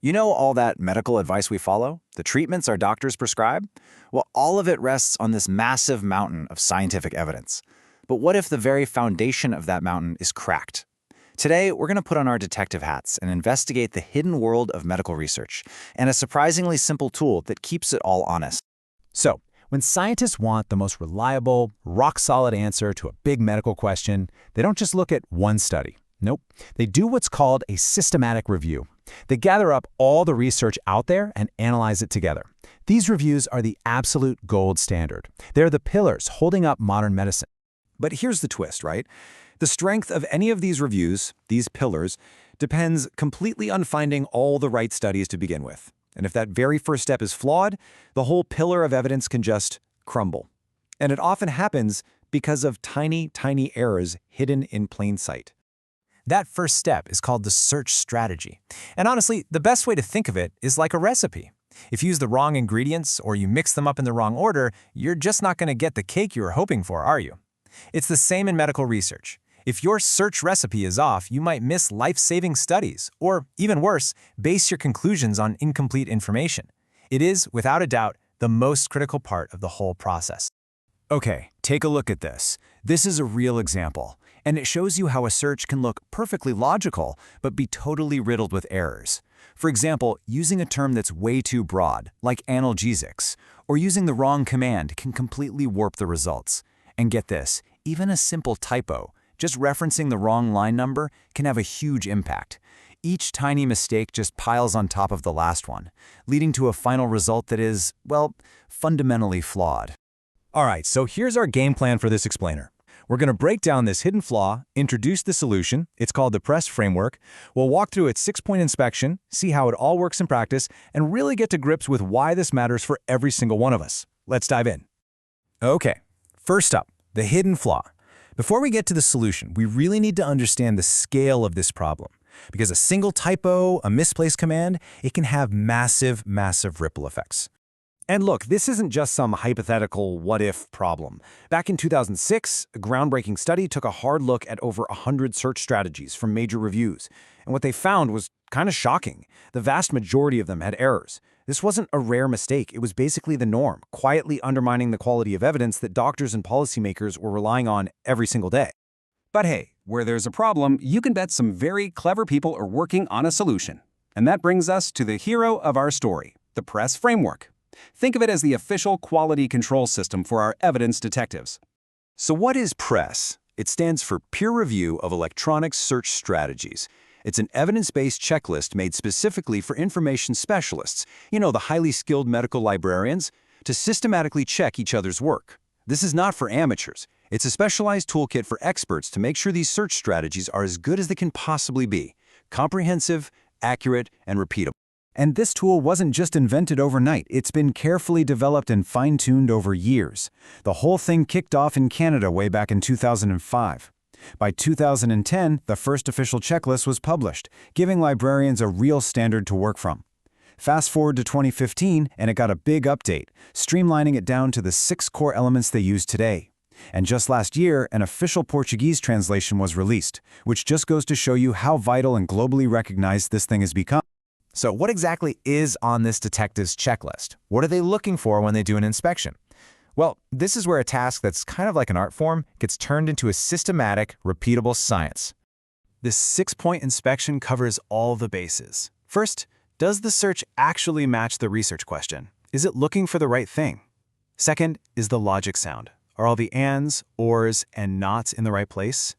You know all that medical advice we follow? The treatments our doctors prescribe? Well, all of it rests on this massive mountain of scientific evidence. But what if the very foundation of that mountain is cracked? Today, we're going to put on our detective hats and investigate the hidden world of medical research and a surprisingly simple tool that keeps it all honest. So, when scientists want the most reliable, rock-solid answer to a big medical question, they don't just look at one study. Nope. They do what's called a systematic review. They gather up all the research out there and analyze it together. These reviews are the absolute gold standard. They're the pillars holding up modern medicine. But here's the twist, right? The strength of any of these reviews, these pillars, depends completely on finding all the right studies to begin with. And if that very first step is flawed, the whole pillar of evidence can just crumble. And it often happens because of tiny, tiny errors hidden in plain sight. That first step is called the search strategy. And honestly, the best way to think of it is like a recipe. If you use the wrong ingredients or you mix them up in the wrong order, you're just not going to get the cake you were hoping for, are you? It's the same in medical research. If your search recipe is off, you might miss life-saving studies, or even worse, base your conclusions on incomplete information. It is, without a doubt, the most critical part of the whole process. Okay, take a look at this. This is a real example, and it shows you how a search can look perfectly logical, but be totally riddled with errors. For example, using a term that's way too broad, like analgesics, or using the wrong command can completely warp the results. And get this, even a simple typo, just referencing the wrong line number, can have a huge impact. Each tiny mistake just piles on top of the last one, leading to a final result that is, well, fundamentally flawed. All right, so here's our game plan for this explainer. We're going to break down this hidden flaw, introduce the solution, it's called the PRESS framework, we'll walk through its 6-point inspection, see how it all works in practice, and really get to grips with why this matters for every single one of us. Let's dive in. Okay, first up, the hidden flaw. Before we get to the solution, we really need to understand the scale of this problem. Because a single typo, a misplaced command, it can have massive, massive ripple effects. And look, this isn't just some hypothetical what-if problem. Back in 2006, a groundbreaking study took a hard look at over 100 search strategies from major reviews. And what they found was kind of shocking. The vast majority of them had errors. This wasn't a rare mistake. It was basically the norm, quietly undermining the quality of evidence that doctors and policymakers were relying on every single day. But hey, where there's a problem, you can bet some very clever people are working on a solution. And that brings us to the hero of our story, the PRESS framework. Think of it as the official quality control system for our evidence detectives. So what is PRESS? It stands for Peer Review of Electronic Search Strategies. It's an evidence-based checklist made specifically for information specialists, the highly skilled medical librarians, to systematically check each other's work. This is not for amateurs. It's a specialized toolkit for experts to make sure these search strategies are as good as they can possibly be, comprehensive, accurate, and repeatable. And this tool wasn't just invented overnight. It's been carefully developed and fine-tuned over years. The whole thing kicked off in Canada way back in 2005. By 2010, the first official checklist was published, giving librarians a real standard to work from. Fast forward to 2015, and it got a big update, streamlining it down to the 6 core elements they use today. And just last year, an official Portuguese translation was released, which just goes to show you how vital and globally recognized this thing has become. So what exactly is on this detective's checklist? What are they looking for when they do an inspection? Well, this is where a task that's kind of like an art form gets turned into a systematic, repeatable science. This 6-point inspection covers all the bases. First, does the search actually match the research question? Is it looking for the right thing? Second, is the logic sound? Are all the ands, ors, and nots in the right place?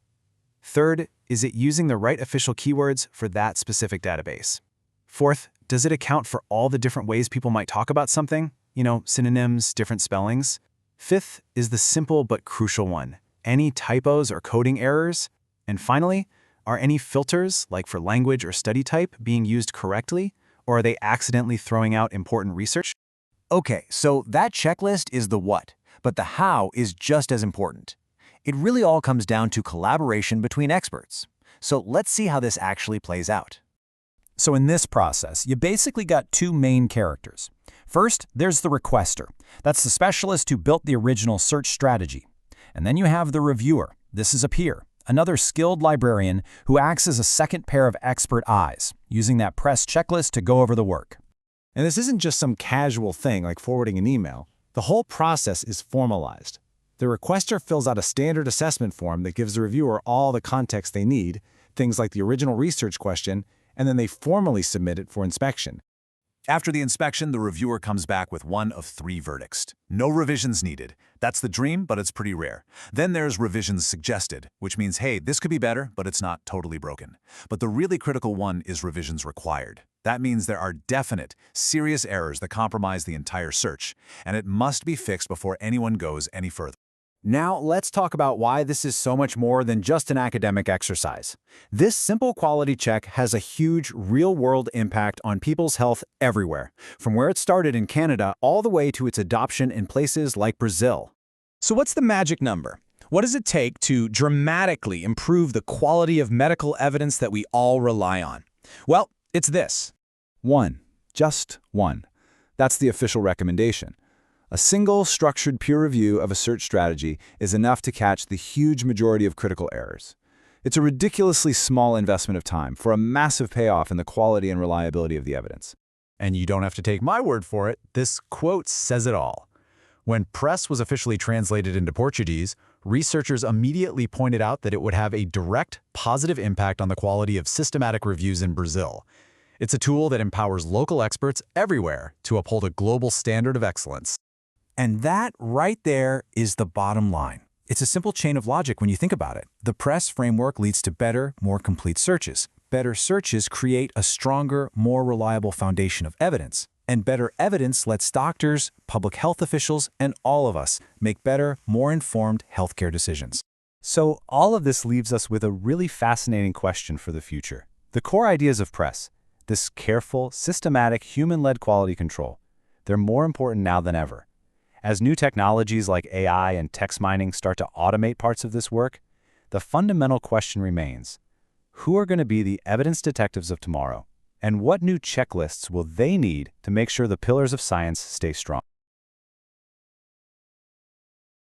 Third, is it using the right official keywords for that specific database? Fourth, does it account for all the different ways people might talk about something? Synonyms, different spellings. Fifth is the simple but crucial one. Any typos or coding errors? And finally, are any filters, like for language or study type, being used correctly? Or are they accidentally throwing out important research? Okay, so that checklist is the what, but the how is just as important. It really all comes down to collaboration between experts. So let's see how this actually plays out. So in this process, you basically got 2 main characters. First, there's the requester. That's the specialist who built the original search strategy. And then you have the reviewer. This is a peer, another skilled librarian who acts as a second pair of expert eyes, using that press checklist to go over the work. And this isn't just some casual thing like forwarding an email. The whole process is formalized. The requester fills out a standard assessment form that gives the reviewer all the context they need, things like the original research question, and then they formally submit it for inspection. After the inspection, the reviewer comes back with one of 3 verdicts. No revisions needed. That's the dream, but it's pretty rare. Then there's revisions suggested, which means, hey, this could be better, but it's not totally broken. But the really critical one is revisions required. That means there are definite, serious errors that compromise the entire search, and it must be fixed before anyone goes any further. Now, let's talk about why this is so much more than just an academic exercise. This simple quality check has a huge real-world impact on people's health everywhere, from where it started in Canada all the way to its adoption in places like Brazil. So what's the magic number? What does it take to dramatically improve the quality of medical evidence that we all rely on? Well, it's this. 1. Just 1. That's the official recommendation. A single, structured peer review of a search strategy is enough to catch the huge majority of critical errors. It's a ridiculously small investment of time for a massive payoff in the quality and reliability of the evidence. And you don't have to take my word for it. This quote says it all. When press was officially translated into Portuguese, researchers immediately pointed out that it would have a direct, positive impact on the quality of systematic reviews in Brazil. It's a tool that empowers local experts everywhere to uphold a global standard of excellence. And that right there is the bottom line. It's a simple chain of logic when you think about it. The press framework leads to better, more complete searches. Better searches create a stronger, more reliable foundation of evidence. And better evidence lets doctors, public health officials, and all of us make better, more informed healthcare decisions. So all of this leaves us with a really fascinating question for the future. The core ideas of press, this careful, systematic, human-led quality control, they're more important now than ever. As new technologies like AI and text mining start to automate parts of this work, the fundamental question remains: who are going to be the evidence detectives of tomorrow? And what new checklists will they need to make sure the pillars of science stay strong?